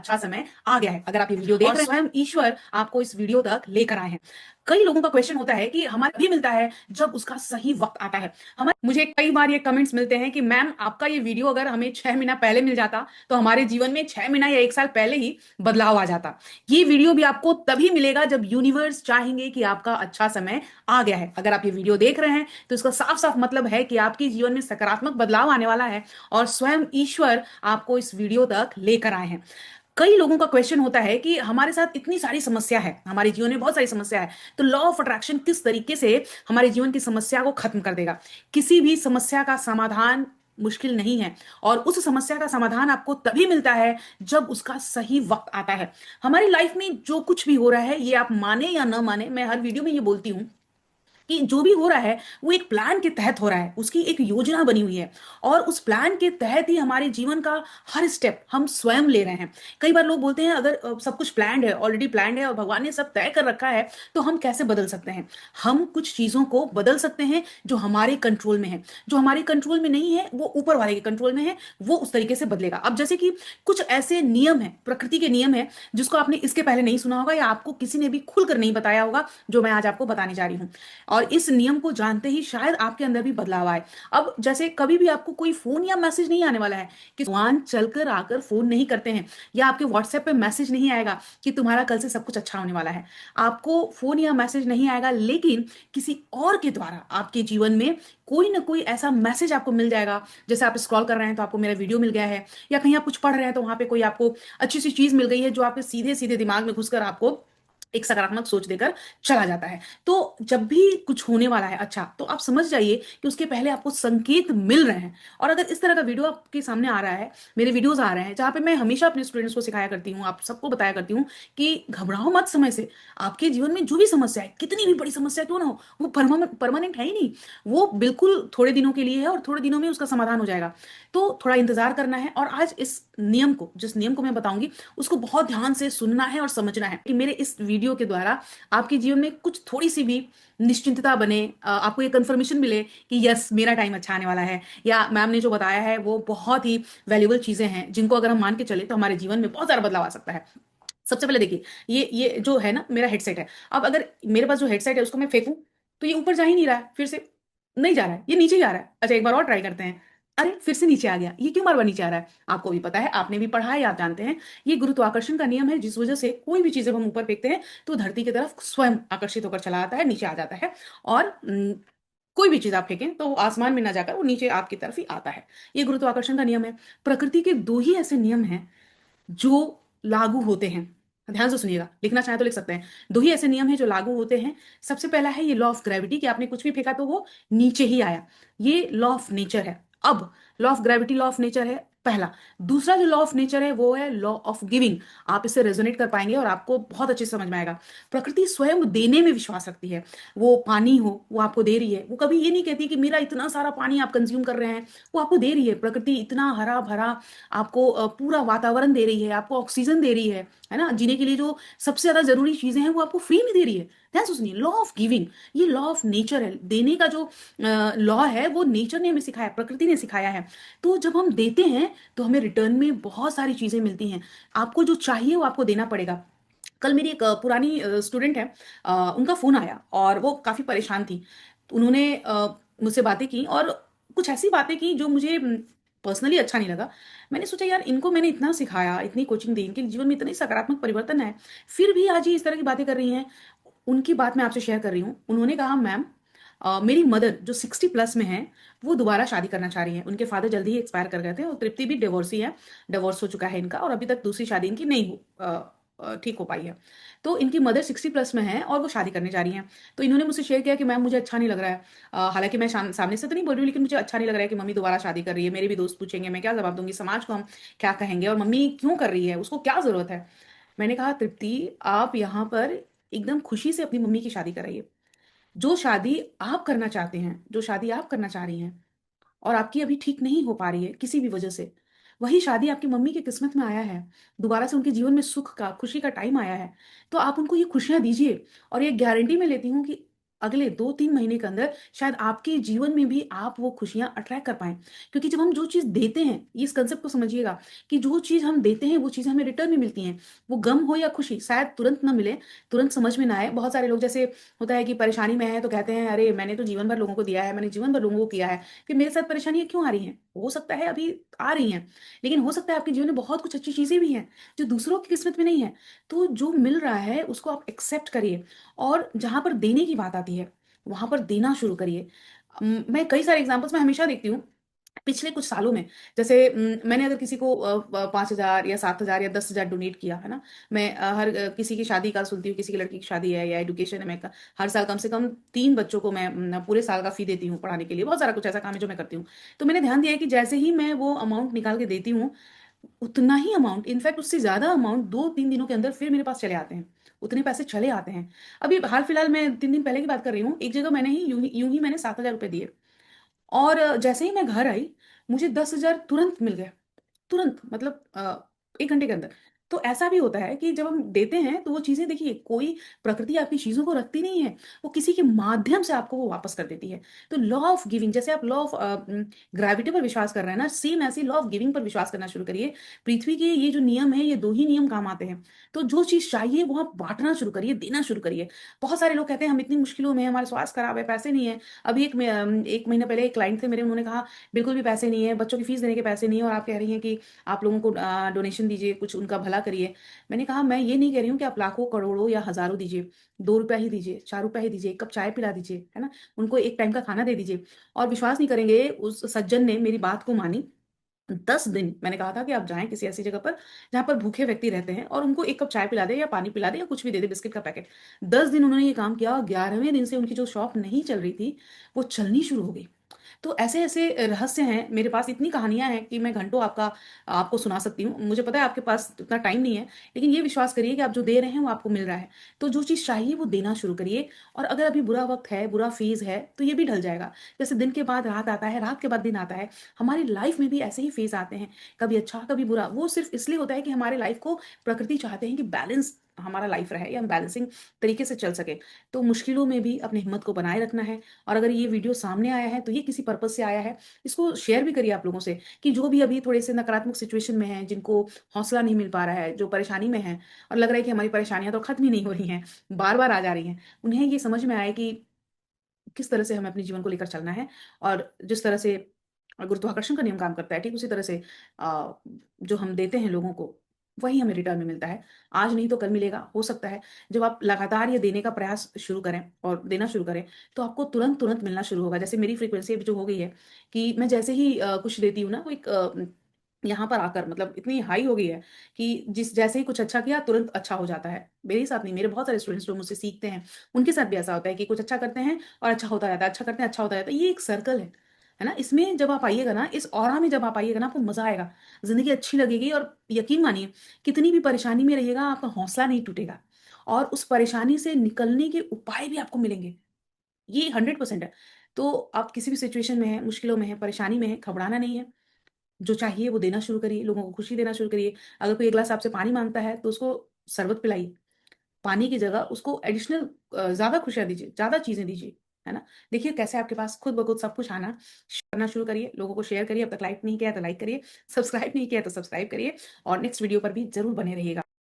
अच्छा समय आ गया है। अगर आप ये वीडियो देख रहे हैं, स्वयं ईश्वर आपको इस वीडियो तक लेकर आए हैं। कई लोगों का क्वेश्चन होता है कि हमारा भी मिलता है जब उसका सही वक्त आता है। हमारे मुझे कई बार ये कमेंट्स मिलते हैं कि मैम आपका ये वीडियो अगर हमें 6 महीना पहले मिल जाता तो हमारे जीवन में 6 महीना या 1 साल पहले ही बदलाव आ जाता। ये वीडियो भी आपको तभी मिलेगा जब यूनिवर्स चाहेंगे कि आपका अच्छा समय आ गया है। अगर आप ये वीडियो देख रहे हैं तो इसका साफ साफ मतलब है कि आपके जीवन में सकारात्मक बदलाव आने वाला है और स्वयं ईश्वर आपको इस वीडियो तक लेकर आए हैं। कई लोगों का क्वेश्चन होता है कि हमारे साथ इतनी सारी समस्या है, हमारे जीवन में बहुत सारी समस्या है, तो लॉ ऑफ अट्रैक्शन किस तरीके से हमारे जीवन की समस्या को खत्म कर देगा। किसी भी समस्या का समाधान मुश्किल नहीं है और उस समस्या का समाधान आपको तभी मिलता है जब उसका सही वक्त आता है। हमारी लाइफ में जो कुछ भी हो रहा है, ये आप माने या ना माने, मैं हर वीडियो में ये बोलती हूं कि जो भी हो रहा है वो एक प्लान के तहत हो रहा है, उसकी एक योजना बनी हुई है और उस प्लान के तहत ही हमारे जीवन का हर स्टेप हम स्वयं ले रहे हैं। कई बार लोग बोलते हैं अगर सब कुछ प्लान्ड है, ऑलरेडी प्लान्ड है और भगवान ने सब तय कर रखा है तो हम कैसे बदल सकते हैं। हम कुछ चीजों को बदल सकते हैं जो हमारे कंट्रोल में है। जो हमारे कंट्रोल में नहीं है वो ऊपर वाले के कंट्रोल में है, वो उस तरीके से बदलेगा। अब जैसे कि कुछ ऐसे नियम है, प्रकृति के नियम है, जिसको आपने इसके पहले नहीं सुना होगा या आपको किसी ने भी खुलकर नहीं बताया होगा, जो मैं आज आपको बताने जा रही हूँ। और इस नियम को जानते ही शायद आपके अंदर भी बदलाव आए। अब जैसे कभी भी आपको कोई फोन या मैसेज नहीं आने वाला है कि भगवान चलकर आकर फोन नहीं करते हैं, या आपके व्हाट्सएप पे मैसेज नहीं आएगा कि तुम्हारा कल से सब कुछ अच्छा होने वाला है। आपको फोन या मैसेज नहीं आएगा, लेकिन किसी और के द्वारा आपके जीवन में कोई ना कोई ऐसा मैसेज आपको मिल जाएगा। जैसे आप स्क्रॉल कर रहे हैं तो आपको मेरा वीडियो मिल गया है, या कहीं आप कुछ पढ़ रहे हैं तो वहां पे कोई आपको अच्छी सी चीज मिल गई है जो आपके सीधे सीधे दिमाग में घुसकर आपको एक सकारात्मक सोच देकर चला जाता है। तो जब भी कुछ होने वाला है अच्छा, तो आप समझ जाइए कि उसके पहले आपको संकेत मिल रहे हैं। और अगर इस तरह का वीडियो आपके सामने आ रहा है, मेरे वीडियोस आ रहे हैं जहां पे मैं हमेशा अपने स्टूडेंट्स को सिखाया करती हूँ, आप सबको बताया करती हूँ कि घबराओ मत समय से। आपके जीवन में जो भी समस्या है, कितनी भी बड़ी समस्या क्यों ना हो, वो परमानेंट है ही नहीं। वो बिल्कुल थोड़े दिनों के लिए है और थोड़े दिनों में उसका समाधान हो जाएगा। तो थोड़ा इंतजार करना है और आज इस नियम को, जिस नियम को मैं बताऊंगी, उसको बहुत ध्यान से सुनना है और समझना है कि मेरे इस वीडियो के द्वारा आपके जीवन में कुछ थोड़ी सी भी निश्चिंतता बने, आपको ये कंफर्मेशन मिले कि यस मेरा टाइम अच्छा आने वाला है, या मैम ने जो बताया है वो बहुत ही वैल्यूबल चीजें हैं जिनको अगर हम मान के चले तो हमारे जीवन में बहुत सारा बदलाव आ सकता है। सबसे पहले देखिए, ये जो है ना मेरा हेडसेट है। अब अगर मेरे पास जो हेडसेट है उसको मैं फेंकूं तो ये ऊपर जा ही नहीं रहा है, फिर से नहीं जा रहा है, ये नीचे ही आ रहा है। अच्छा एक बार और ट्राई करते हैं। अरे फिर से नीचे आ गया, ये क्यों बार बार नीचे आ रहा है? आपको भी पता है, आपने भी पढ़ा है, आप जानते हैं, ये गुरुत्वाकर्षण का नियम है, जिस वजह से कोई भी चीजें हम ऊपर फेंकते हैं तो धरती की तरफ स्वयं आकर्षित होकर चला आता है, नीचे आ जाता है। और कोई भी चीज आप फेंकें तो वो आसमान में ना जाकर वो नीचे आपकी तरफ ही आता है। ये गुरुत्वाकर्षण का नियम है। प्रकृति के दो ही ऐसे नियम हैं जो लागू होते हैं। ध्यान से सुनिएगा, लिखना चाहे तो लिख सकते हैं। दो ही ऐसे नियम हैं जो लागू होते हैं। सबसे पहला है ये लॉ ऑफ ग्रेविटी, कि आपने कुछ भी फेंका तो वो नीचे ही आया। ये लॉ ऑफ नेचर है। अब law of gravity law of nature है पहला। दूसरा जो लॉ ऑफ नेचर है वो है लॉ ऑफ गिविंग। आप इससे रेजोनेट कर पाएंगे और आपको बहुत अच्छे से समझ में आएगा। प्रकृति स्वयं देने में विश्वास रखती है। वो पानी हो, वो आपको दे रही है, वो कभी ये नहीं कहती कि मेरा इतना सारा पानी आप कंज्यूम कर रहे हैं। वो आपको दे रही है। प्रकृति इतना हरा भरा आपको पूरा वातावरण दे रही है, आपको ऑक्सीजन दे रही है ना, जीने के लिए जो सबसे ज्यादा जरूरी चीजें हैं वो आपको फ्री में दे रही है। ध्यान से सुनिए, लॉ ऑफ गिविंग, ये लॉ ऑफ नेचर है। देने का जो लॉ है वो नेचर ने हमें सिखाया, प्रकृति ने सिखाया है। तो जब हम देते हैं तो हमें रिटर्न में बहुत सारी चीजें मिलती हैं। आपको जो चाहिए वो आपको देना पड़ेगा। कल मेरी एक पुरानी स्टूडेंट है, उनका फोन आया और वो काफी परेशान थी। तो उन्होंने मुझसे बातें की और कुछ ऐसी बातें की जो मुझे पर्सनली अच्छा नहीं लगा। मैंने सोचा यार, इनको मैंने इतना सिखाया, इतनी कोचिंग दी, इनके जीवन में इतनी सकारात्मक परिवर्तन है, फिर भी आज ये इस तरह की बातें कर रही हैं। उनकी बात मैं आपसे शेयर कर रही हूँ। उन्होंने कहा मैम, मेरी मदर जो 60+ में है वो दोबारा शादी करना चाह रही है। उनके फादर जल्दी ही एक्सपायर कर गए थे और तृप्ति भी डिवोर्सी है, डिवोर्स हो चुका है इनका, और अभी तक दूसरी शादी इनकी नहीं ठीक हो पाई है। तो इनकी मदर 60+ में है और वो शादी करने जा रही हैं। तो इन्होंने मुझसे शेयर किया कि मैम मुझे अच्छा नहीं लग रहा है। हालांकि मैं सामने से तो नहीं बोल रही हूँ, लेकिन मुझे अच्छा नहीं लग रहा है कि मम्मी दोबारा शादी कर रही है। मेरे भी दोस्त पूछेंगे, मैं क्या जवाब दूंगी, समाज को हम क्या कहेंगे, और मम्मी क्यों कर रही है, उसको क्या जरूरत है। मैंने कहा तृप्ति, आप यहाँ पर एकदम खुशी से अपनी मम्मी की शादी कराइए। जो शादी आप करना चाहते हैं, जो शादी आप करना चाह रही हैं और आपकी अभी ठीक नहीं हो पा रही है किसी भी वजह से, वही शादी आपकी मम्मी की किस्मत में आया है। दोबारा से उनके जीवन में सुख का, खुशी का टाइम आया है। तो आप उनको ये खुशियां दीजिए। और ये गारंटी मैं लेती हूँ कि अगले 2-3 महीने के अंदर शायद आपके जीवन में भी आप वो खुशियाँ अट्रैक्ट कर पाएँ। क्योंकि जब हम जो चीज़ देते हैं, इस कांसेप्ट को समझिएगा कि जो चीज़ हम देते हैं, वो चीज़ें हमें रिटर्न में मिलती हैं। वो गम हो या खुशी, शायद तुरंत ना मिले, तुरंत समझ में ना आए। बहुत सारे लोग जैसे होता है कि परेशानी में हैं तो कहते हैं, "अरे! मैंने तो जीवन भर लोगों को दिया है, मैंने जीवन भर लोगों को किया है, फिर मेरे साथ परेशानियाँ क्यों आ रही हैं?" हो सकता है अभी आ रही हैं, लेकिन हो सकता है आपके जीवन में बहुत कुछ अच्छी चीज़ें भी हैं, जो दूसरों की किस्मत में नहीं है। तो जो मिल रहा है, उसको आप एक्सेप्ट करिए और जहाँ पर देने की बात आती है, वहाँ पर देना शुरू करिए। मैं कई सारे एग्ज़ाम्पल्स मैं हमेशा देखती हूँ, पिछले कुछ सालों में जैसे मैंने अगर किसी को 5,000 या 7,000 या 10,000 डोनेट किया, है ना? मैं किसी की शादी का सुनती हूँ, किसी की लड़की की शादी है या एजुकेशन है, मैं क हर साल कम से कम 3 बच्चों को मैं पूरे साल का फ़ी देती हूँ पढ़ाने के लिए, बहुत सारा कुछ ऐसा काम है जो मैं करती हूँ। तो मैंने ध्यान दिया है कि जैसे ही मैं वो अमाउंट निकाल के देती हूँ, उतना ही अमाउंट इनफैक्ट उससे ज़्यादा अमाउंट 2-3 दिनों के अंदर फिर मेरे पास चले आते हैं। उतने पैसे चले आते हैं। अभी हाल-फिलहाल मैं 3 दिन पहले की बात कर रही हूँ, एक जगह मैंने ही यूँ ही मैंने ₹7,000 दिए और जैसे ही मैं घर आई, मुझे 10,000 तुरंत मिल गए। तुरंत मतलब 1 घंटे के अंदर। तो ऐसा भी होता है कि जब हम देते हैं तो वो चीज़ें देखिए कोई प्रकृति आपकी चीज़ों को रखती नहीं है, वो किसी के माध्यम से आपको वो वापस कर देती है। तो लॉ ऑफ गिविंग जैसे आप लॉ ऑफ ग्रेविटी पर विश्वास कर रहे हैं ना, सेम ऐसे ही लॉ ऑफ गिविंग पर विश्वास करना शुरू करिए। पृथ्वी के ये जो नियम है, ये 2 ही नियम काम आते हैं। तो जो चीज़ चाहिए वो आप बाँटना शुरू करिए, देना शुरू करिए। बहुत सारे लोग कहते हैं हम इतनी मुश्किलों में हैं, हमारा स्वास्थ्य खराब है, पैसे नहीं है। अभी 1 महीना पहले एक क्लाइंट थे मेरे, उन्होंने कहा बिल्कुल भी पैसे नहीं है, बच्चों की फीस देने के पैसे नहीं है और आप कह रही हैं कि आप लोगों को डोनेशन दीजिए, कुछ उनका भला करिए। मैंने कहा मैं ये नहीं कह रही हूँ कि आप लाखों, करोड़ों या हज़ारों दीजिए, ₹2 ही दीजिए, ₹4 ही दीजिए, 1 कप चाय पिला दीजिए, है ना? उनको एक टाइम का खाना दे दीजिए और विश्वास नहीं करेंगे उस सज्जन ने मेरी बात को मानी। 10 दिन मैंने कहा था कि आप जाएँ किसी ऐसी जगह पर जहाँ पर भूखे व्यक्ति रहते हैं और उनको 1 कप चाय पिला दें या पानी पिला दें या कुछ भी दे दें, बिस्किट का पैकेट। 10 दिन उन्होंने ये काम किया और 11वें दिन से उनकी जो शॉप नहीं चल रही थी, वो चलनी शुरू हो गई। तो ऐसे-ऐसे रहस्य हैं, मेरे पास इतनी कहानियाँ हैं कि मैं घंटों आपको सुना सकती हूँ। मुझे पता है आपके पास उतना टाइम नहीं है, लेकिन ये विश्वास करिए कि आप जो दे रहे हैं वो आपको मिल रहा है। तो जो चीज़ चाहिए वो देना शुरू करिए और अगर अभी बुरा वक़्त है, बुरा फ़ेज़ है, तो ये भी ढल जाएगा। जैसे दिन के बाद रात आता है, रात के बाद दिन आता है, हमारी लाइफ़ में भी ऐसे ही फ़ेज़ आते हैं, कभी अच्छा, कभी बुरा। वो सिर्फ़ इसलिए होता है कि हमारे लाइफ़ को प्रकृति चाहते हैं कि बैलेंस हमारा लाइफ़ रहे या हम बैलेंसिंग तरीके से चल सकें। तो मुश्किलों में भी अपनी हिम्मत को बनाए रखना है और अगर ये वीडियो सामने आया है तो ये किसी पर्पज़ से आया है। इसको शेयर भी करिए आप लोगों से कि जो भी अभी थोड़े से नकारात्मक सिचुएशन में हैं, जिनको हौसला नहीं मिल पा रहा है, जो परेशानी में हैं और लग रहा है कि हमारी परेशानियाँ तो खत्म ही नहीं हो रही हैं, बार-बार आ जा रही हैं। उन्हें ये समझ में आए कि किस तरह से हमें अपने जीवन को लेकर चलना है और जिस तरह से गुरुत्वाकर्षण का नियम काम करता है, ठीक उसी तरह से जो हम देते हैं लोगों को, वही हमें रिटर्न में मिलता है। आज नहीं तो कल मिलेगा। हो सकता है जब आप लगातार ये देने का प्रयास शुरू करें और देना शुरू करें, तो आपको तुरंत-तुरंत मिलना शुरू होगा। जैसे मेरी फ्रीक्वेंसी अभी जो हो गई है कि मैं जैसे ही कुछ देती हूँ ना, वो एक यहाँ पर आकर मतलब इतनी हाई हो गई है कि जैसे ही कुछ अच्छा किया तुरंत अच्छा हो जाता है। मेरे ही साथ नहीं, मेरे बहुत सारे स्टूडेंट्स जो मुझसे सीखते हैं, उनके साथ भी ऐसा होता है कि कुछ अच्छा करते हैं और अच्छा होता जाता है, अच्छा करते हैं, अच्छा होता जाता है। ये एक सर्कल है ना? इसमें जब आप आइएगा ना, इस ऑरा में जब आप आइएगा ना, आपको मज़ा आएगा। ज़िंदगी अच्छी लगेगी और यकीन मानिए, कितनी भी परेशानी में रहिएगा, आपका हौसला नहीं टूटेगा और उस परेशानी से निकलने के उपाय भी आपको मिलेंगे। ये 100% है। तो आप किसी भी सिचुएशन में हैं, मुश्किलों में हैं, परेशानी में हैं, घबराना नहीं है। जो चाहिए वो देना शुरू करिए, लोगों को खुशी देना शुरू करिए। अगर कोई 1 ग्लास आपसे पानी माँगता है, तो उसको शरबत पिलाइए। पानी की जगह उसको एडिशनल ज़्यादा खुशियाँ दीजिए, ज़्यादा चीज़ें दीजिए, है ना? देखिए कैसे आपके पास खुद ब खुद सब कुछ आना करना शुरू करिए, लोगों को शेयर करिए, अब तक लाइक नहीं किया है तो लाइक करिए, सब्सक्राइब नहीं किया है तो सब्सक्राइब करिए और नेक्स्ट वीडियो पर भी ज़रूर बने रहिएगा।